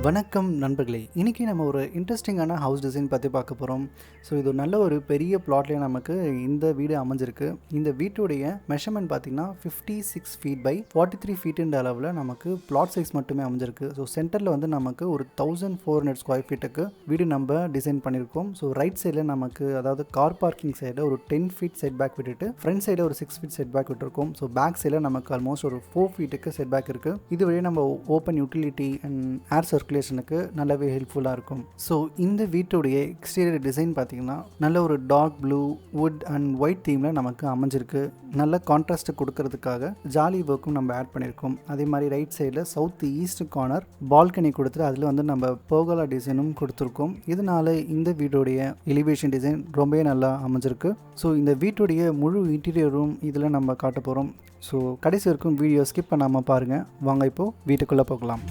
வணக்கம் நண்பர்களே, இன்றைக்கி நம்ம ஒரு இன்ட்ரெஸ்டிங்கான ஹவுஸ் டிசைன் பற்றி பார்க்க போகிறோம். ஸோ இது நல்ல ஒரு பெரிய பிளாட்லேயே நமக்கு இந்த வீடு அமைஞ்சிருக்கு. இந்த வீட்டுடைய மெஷர்மெண்ட் பார்த்திங்கன்னா 56 ஃபீட் பை 43 ஃபீட்டுன்ற அளவில் நமக்கு பிளாட் சைஸ் மட்டுமே அமைஞ்சிருக்கு. ஸோ சென்டரில் வந்து நமக்கு ஒரு 1400 ஸ்கொயர் ஃபீட்டுக்கு வீடு நம்ம டிசைன் பண்ணியிருக்கோம். ஸோ ரைட் சைடில் நமக்கு அதாவது கார் பார்க்கிங் சைடில் ஒரு 10 ஃபீட் செட் பேக் விட்டுட்டு ஃப்ரண்ட் சைடில் ஒரு 6 ஃபீட் செட் பேக் விட்டுருக்கோம். ஸோ பேக் சைடில் நமக்கு ஆல்மோஸ்ட் ஒரு 4 ஃபீட்டுக்கு செட் பேக் இருக்குது. இது வழியே நம்ம ஓப்பன் யூட்டிலிட்டி அண்ட் ஏர் சர்க்குலேஷனுக்கு நல்லாவே ஹெல்ப்ஃபுல்லாக இருக்கும். ஸோ இந்த வீட்டுடைய எக்ஸ்டீரியர் டிசைன் பார்த்தீங்கன்னா நல்ல ஒரு dark blue wood and white தீமில் நமக்கு அமைஞ்சிருக்கு. நல்ல கான்ட்ராஸ்ட் கொடுக்கறதுக்காக ஜாலி ஒர்க்கும் நம்ம ஆட் பண்ணியிருக்கோம். அதே மாதிரி ரைட் சைடில் சவுத் ஈஸ்ட் கார்னர் பால்கனி கொடுத்துட்டு அதில் வந்து நம்ம பெர்கோலா டிசைனும் கொடுத்துருக்கோம். இதனால இந்த வீட்டுடைய எலிவேஷன் டிசைன் ரொம்பவே நல்லா அமைஞ்சிருக்கு. ஸோ இந்த வீட்டுடைய முழு இன்டீரியரும் இதில் நம்ம காட்ட போகிறோம். ஸோ கடைசி வரைக்கும் வீடியோ ஸ்கிப் பண்ணாமல் பாருங்கள். வாங்க இப்போது வீட்டுக்குள்ளே போகலாம்.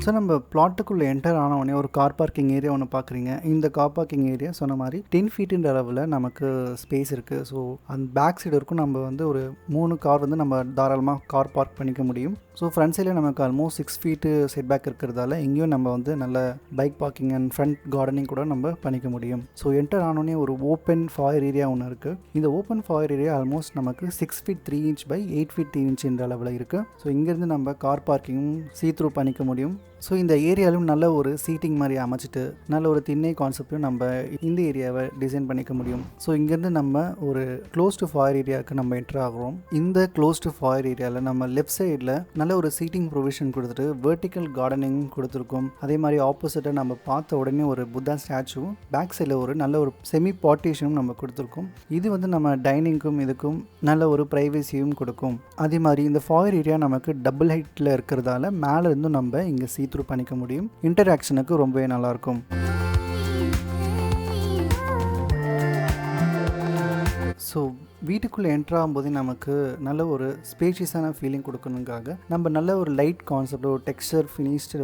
ஸோ நம்ம பிளாட்டுக்குள்ளே என்டர் ஆனவுடனே ஒரு கார் பார்க்கிங் ஏரியா ஒன்று பார்க்குறீங்க. இந்த கார் பார்க்கிங் ஏரியா சொன்ன மாதிரி 10 ஃபீட்டுன்ற அளவில் நமக்கு ஸ்பேஸ் இருக்குது. ஸோ அந்த பேக் சைடு இருக்கும் நம்ம வந்து ஒரு 3 கார் வந்து நம்ம தாராளமாக கார் பார்க் பண்ணிக்க முடியும். ஸோ ஃப்ரண்ட் சைடில் நமக்கு ஆல்மோஸ்ட் 6 ஃபீட்டு செட் பேக் இருக்கிறதால இங்கேயும் நம்ம வந்து நல்ல bike parking and front gardening கூட நம்ம பண்ணிக்க முடியும். ஸோ என்டர் ஆனோடனே ஒரு ஓப்பன் ஃபாயர் ஏரியா ஒன்று இருக்குது. இந்த ஓப்பன் ஃபாயர் ஏரியா ஆல்மோஸ்ட் நமக்கு 6 feet 3 inch by 8 feet 3 inch அளவில் இருக்குது. ஸோ இங்கேருந்து நம்ம கார் பார்க்கிங்கும் சீ த்ரூ பண்ணிக்க முடியும். ஸோ இந்த ஏரியாவிலும் நல்ல ஒரு சீட்டிங் மாதிரி அமைச்சிட்டு நல்ல ஒரு திண்ணை கான்செப்டும் நம்ம இந்த ஏரியாவை டிசைன் பண்ணிக்க முடியும். ஸோ இங்கேருந்து நம்ம ஒரு க்ளோஸ்டு ஃபாயர் ஏரியாவுக்கு நம்ம என்டர் ஆகிறோம். இந்த க்ளோஸ்டு ஃபாயர் ஏரியாவில் நம்ம லெஃப்ட் சைடில் நல்ல ஒரு சீட்டிங் ப்ரொவிஷன் கொடுத்துட்டு வெர்டிக்கல் கார்டனிங் கொடுத்துருக்கோம். அதே மாதிரி ஆப்போசிட்டாக நம்ம பார்த்த உடனே ஒரு புத்தா ஸ்டாச்சுவும் பேக் சைடில் ஒரு நல்ல ஒரு செமி பார்ட்டிஷனும் நம்ம கொடுத்துருக்கோம். இது வந்து நம்ம டைனிங்க்கும் இதுக்கும் நல்ல ஒரு ப்ரைவசியும் கொடுக்கும். அதே மாதிரி இந்த ஃபாயர் ஏரியா நமக்கு டபுள் ஹைட்டில் இருக்கிறதால மேலே இருந்தும் நம்ம இங்கே த்ரூ பண்ணிக்க முடியும். இன்டராக்ஷனுக்கு ரொம்பவே நல்லாயிருக்கும். ஸோ வீட்டுக்குள்ளே என்ட்ரு ஆகும்போதே நமக்கு நல்ல ஒரு ஸ்பேஷியஸான ஃபீலிங் கொடுக்கணுங்காக நம்ம நல்ல ஒரு லைட் கான்செப்ட் ஒரு டெக்ஸ்சர் ஃபினிஷ்டு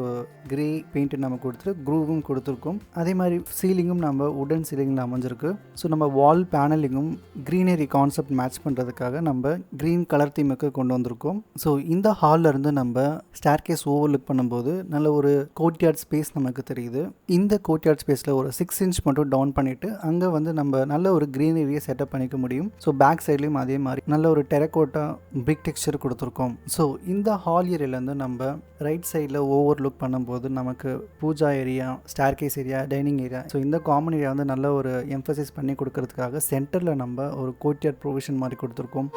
கிரே பெயிண்ட்டு நம்ம கொடுத்துட்டு க்ரூவும் கொடுத்துருக்கோம். அதே மாதிரி சீலிங்கும் நம்ம உடன் சீலிங்கில் அமைஞ்சிருக்கு. ஸோ நம்ம வால் பேனலிங்கும் க்ரீனரி கான்செப்ட் மேட்ச் பண்ணுறதுக்காக நம்ம க்ரீன் கலர் தீமுக்கு கொண்டு வந்திருக்கோம். ஸோ இந்த ஹாலில் இருந்து நம்ம ஸ்டேர்கேஸ் ஓவர்லுக் பண்ணும்போது நல்ல ஒரு கோர்ட்யார்ட் ஸ்பேஸ் நமக்கு தெரியுது. இந்த கோர்ட்யார்ட் ஸ்பேஸில் ஒரு 6 இன்ச் மட்டும் டவுன் பண்ணிவிட்டு அங்கே வந்து நம்ம நல்ல ஒரு க்ரீனரியை செட்டப் பண்ணிக்க முடியும். ஸோ பேக் சைட்லேயும் அதே மாதிரி நல்ல ஒரு டெரக்கோட்டா பிரிக் டெக்ஸ்சர் கொடுத்துருக்கோம். ஸோ இந்த ஹால் ஏரியாலேருந்து நம்ம ரைட் சைடில் ஓவர் லுக் பண்ணும்போது நமக்கு puja area, staircase area, dining area, so இந்த காமன் ஏரியா வந்து நல்ல ஒரு எம்ஃபசைஸ் பண்ணி கொடுக்கறதுக்காக சென்டரில் நம்ம ஒரு கோர்ட்யார்ட் ப்ரொவிஷன் மாதிரி கொடுத்துருக்கோம்.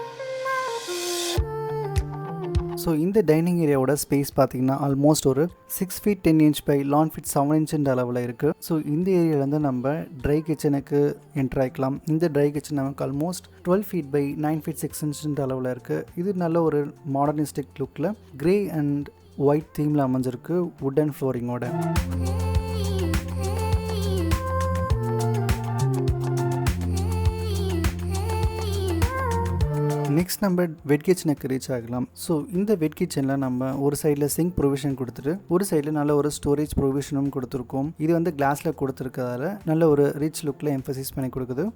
ஸோ இந்த டைனிங் ஏரியாவோட ஸ்பேஸ் பார்த்திங்கன்னா ஆல்மோஸ்ட் ஒரு 6 feet 10 inch by 11 feet 7 inch அளவில் இருக்குது. ஸோ இந்த ஏரியாவிலேருந்து நம்ம ட்ரை கிச்சனுக்கு என்ட்ரு ஆகிக்கலாம். இந்த ட்ரை கிச்சன் நமக்கு almost 12 feet by 9 feet 6 inch அளவில் இருக்குது. இது நல்ல ஒரு மாடர்னிஸ்டிக் லுக்கில் கிரே அண்ட் ஒயிட் தீமில் அமைஞ்சிருக்கு வுடன் ஃப்ளோரிங்கோட. நெக்ஸ்ட் நம்ம வெட் கிச்சனுக்கு ரீச் ஆகலாம். ஸோ இந்த வெட் கிச்சனில் நம்ம ஒரு சைடில் சிங்க் ப்ரொவிஷன் கொடுத்துட்டு ஒரு சைடில் நல்ல ஒரு ஸ்டோரேஜ் ப்ரொவிஷனும் கொடுத்துருக்கோம். இது வந்து கிளாஸில் கொடுத்துருக்கதால நல்ல ஒரு ரிச் லுக்கில் எம்ஃபசைஸ் பண்ணி கொடுக்குது.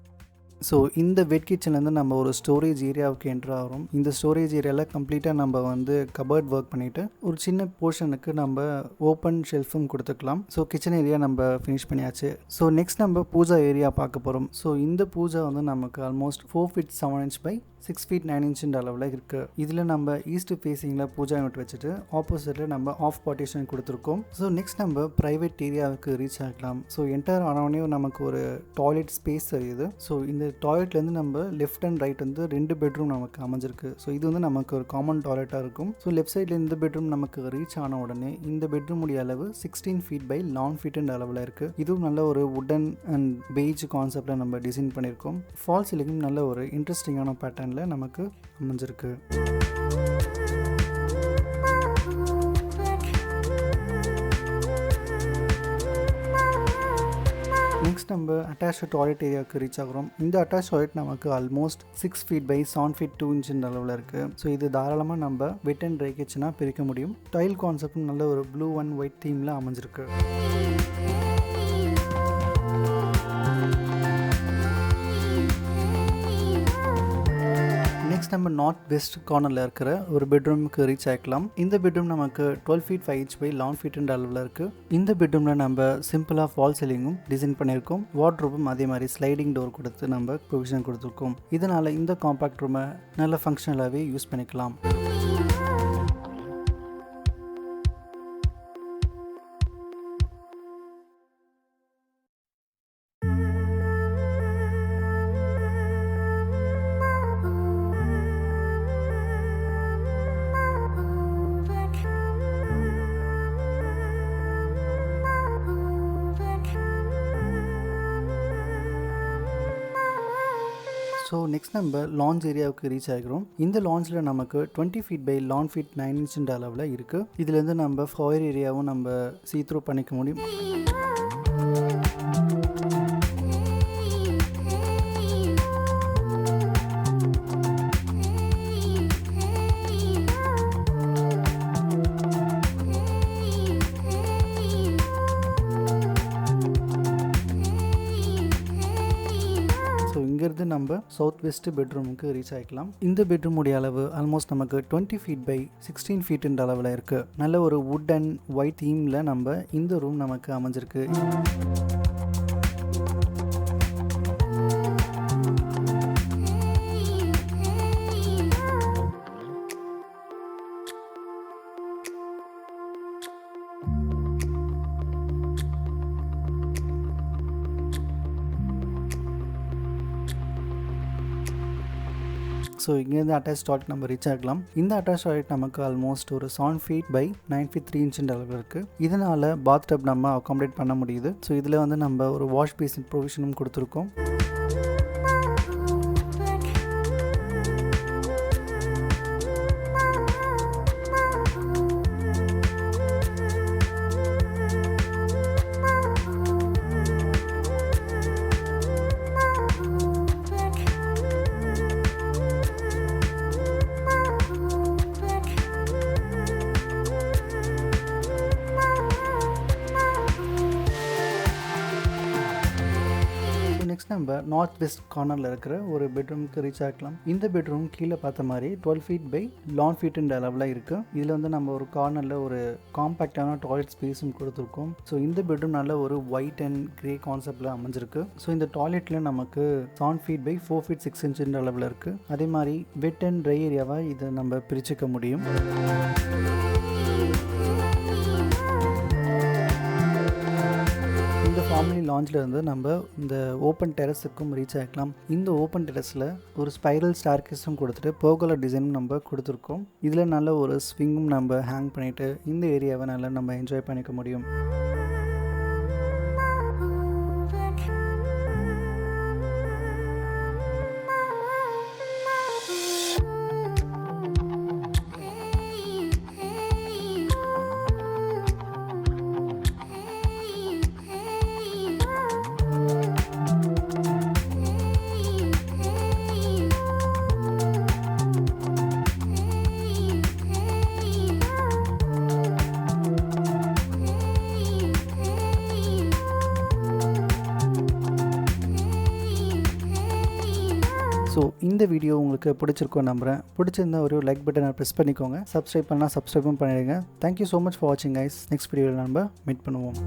ஸோ இந்த வெட் கிச்சன்லேருந்து நம்ம ஒரு ஸ்டோரேஜ் ஏரியாவுக்கு என்ட்ரு ஆகிறோம். இந்த ஸ்டோரேஜ் ஏரியாவில் கம்ப்ளீட்டாக நம்ம வந்து கபர்ட் ஒர்க் பண்ணிவிட்டு ஒரு சின்ன போர்ஷனுக்கு நம்ம ஓப்பன் ஷெல்ஃபும் கொடுத்துக்கலாம். ஸோ கிச்சன் ஏரியா நம்ம ஃபினிஷ் பண்ணியாச்சு. ஸோ நெக்ஸ்ட் நம்ம பூஜா ஏரியா பார்க்க போகிறோம். ஸோ இந்த பூஜா வந்து நமக்கு almost 4 feet 7 inch by 6 feet 9 inch அளவில் இருக்குது. இதில் நம்ம ஈஸ்ட் ஃபேஸிங்கில் பூஜா யூனிட் வச்சுட்டு ஆப்போசிட்டில் நம்ம ஆஃப் பார்ட்டிஷன் கொடுத்துருக்கோம். ஸோ நெக்ஸ்ட் நம்ம ப்ரைவேட் ஏரியாவுக்கு ரீச் ஆகலாம். ஸோ என்டர் ஆனவொடனே நமக்கு ஒரு டாய்லெட் ஸ்பேஸ் தெரியுது. ஸோ இந்த டாய்லெட்லேருந்து நம்ம லெஃப்ட் அண்ட் ரைட் வந்து 2 பெட்ரூம் நமக்கு அமைஞ்சிருக்கு. ஸோ இது வந்து நமக்கு ஒரு காமன் டாய்லெட்டாக இருக்கும். ஸோ லெஃப்ட் சைடில் இந்த பெட்ரூம் நமக்கு ரீச் ஆன உடனே இந்த பெட்ரூமுடைய அளவு 16 ஃபீட் பை 11 ஃபீட் அளவில் இருக்குது. இதுவும் நல்ல ஒரு வுடன் அண்ட் பெய்ஜ் கான்செப்டில் நம்ம டிசைன் பண்ணியிருக்கோம். ஃபால் சீலிங்கும் நல்ல ஒரு இன்ட்ரெஸ்டிங்கான பேட்டர்ன் நமக்கு அமைஞ்சிருக்கு. நெக்ஸ்ட் நம்ம அட்டாச் டாய்லெட் ஏரியாவுக்கு ரீச் ஆகிறோம். இந்த அட்டாச் டாய்லெட் நமக்கு almost 6 feet by 7 feet 2 inch அளவில் இருக்குது. ஸோ இது தாராளமாக நம்ம வெட் அண்ட் ட்ரை கிச்சனாக பிரிக்க முடியும். டைல் கான்செப்டும் நல்ல ஒரு ப்ளூ அண்ட் ஒயிட் தீமில் அமைஞ்சிருக்கு. நெக்ஸ்ட் நம்ம நார்த் வெஸ்ட் கார்னரில் இருக்கிற ஒரு பெட்ரூமுக்கு ரீச் ஆகிக்கலாம். இந்த பெட்ரூம் நமக்கு 12 feet 5 inch பை 11 feet அளவில் இருக்குது. இந்த பெட்ரூமில் நம்ம சிம்பிளாக ஃபால் சீலிங்கும் டிசைன் பண்ணியிருக்கோம். வார்ட்ரோபும் அதே மாதிரி ஸ்லைடிங் டோர் கொடுத்து நம்ம ப்ரொவிஷன் கொடுத்துருக்கோம். இதனால் இந்த காம்பேக்ட் ரூமை நல்ல ஃபங்க்ஷனலாகவே யூஸ் பண்ணிக்கலாம். ஸோ நெக்ஸ்ட் நம்ம லான்ச் ஏரியாவுக்கு ரீச் ஆகிறோம். இந்த லான்ச்சில் நமக்கு 20 feet பை 11 feet 9 inch அளவில் இருக்குது. இதுலேருந்து நம்ம ஃபாயர் ஏரியாவும் நம்ம சீ-த்ரூ பண்ணிக்க முடியும். இங்கிருந்து நம்ம சவுத் வெஸ்ட் பெட்ரூமுக்கு ரீச் ஆகிக்கலாம். இந்த பெட்ரூமுடைய அளவு ஆல்மோஸ்ட் நமக்கு 20 feet பை 16 feet அளவில் இருக்குது. நல்ல ஒரு வுட் அண்ட் ஒயிட் தீமில் நம்ம இந்த ரூம் நமக்கு அமைஞ்சிருக்கு. ஸோ இங்கேருந்து அட்டாச் டாய்லெட் நம்ம ரீச் ஆகலாம். இந்த அட்டாச் டாய்லெட் நமக்கு ஆல்மோஸ்ட் ஒரு 7 feet பை 9 feet 3 inch அளவில் இருக்குது. இதனால் பாத் டப் நம்ம அகாமடேட் பண்ண முடியுது. ஸோ இதில் வந்து நம்ம ஒரு வாஷ் பேசின் ப்ரொவிஷனும் கொடுத்துருக்கோம். நெக்ஸ்ட் நம்ம நார்த் வெஸ்ட் கார்னரில் இருக்கிற ஒரு பெட்ரூமுக்கு ரீச் ஆகலாம். இந்த பெட்ரூம் கீழே பார்த்த மாதிரி 12 feet பை 11 feet அளவில் இருக்குது. இதில் வந்து நம்ம ஒரு கார்னரில் ஒரு காம்பேக்டான டாய்லெட் ஸ்பேஸும் கொடுத்துருக்கோம். ஸோ இந்த பெட்ரூம் நல்ல ஒரு ஒயிட் அண்ட் கிரே கான்செப்டில் அமைஞ்சிருக்கு. ஸோ இந்த டாய்லெட்டில் நமக்கு 7 feet பை 4 feet 6 inch அளவில் இருக்குது. அதே மாதிரி வெட் அண்ட் ட்ரை ஏரியாவாக இதை நம்ம பிரிச்சுக்க முடியும். இந்த ஃபேமிலி லான்ச்சில் இருந்து நம்ம இந்த ஓப்பன் டெரஸுக்கும் ரீச் ஆகிக்கலாம். இந்த ஓப்பன் டெரஸில் ஒரு ஸ்பைரல் ஸ்டார்கேஸும் கொடுத்துட்டு பெர்கோலா டிசைனும் நம்ம கொடுத்துருக்கோம். இதில் நல்ல ஒரு ஸ்விங்கும் நம்ம ஹேங் பண்ணிவிட்டு இந்த ஏரியாவை நல்லா நம்ம என்ஜாய் பண்ணிக்க முடியும். ஸோ இந்த வீடியோ உங்களுக்கு பிடிச்சிருக்கோம் நம்புகிறேன். பிடிச்சிருந்தா ஒரு லைக் பட்டனை ப்ரெஸ் பண்ணிக்கோங்க. சப்ஸ்கிரைப் பண்ணால் சப்ஸ்கிரைபும் பண்ணிடுங்க. தேங்க்யூ ஸோ மச் ஃபார் வாட்சிங் கைஸ். நெக்ஸ்ட் வீடியோவில் நம்ம மீட் பண்ணுவோம்.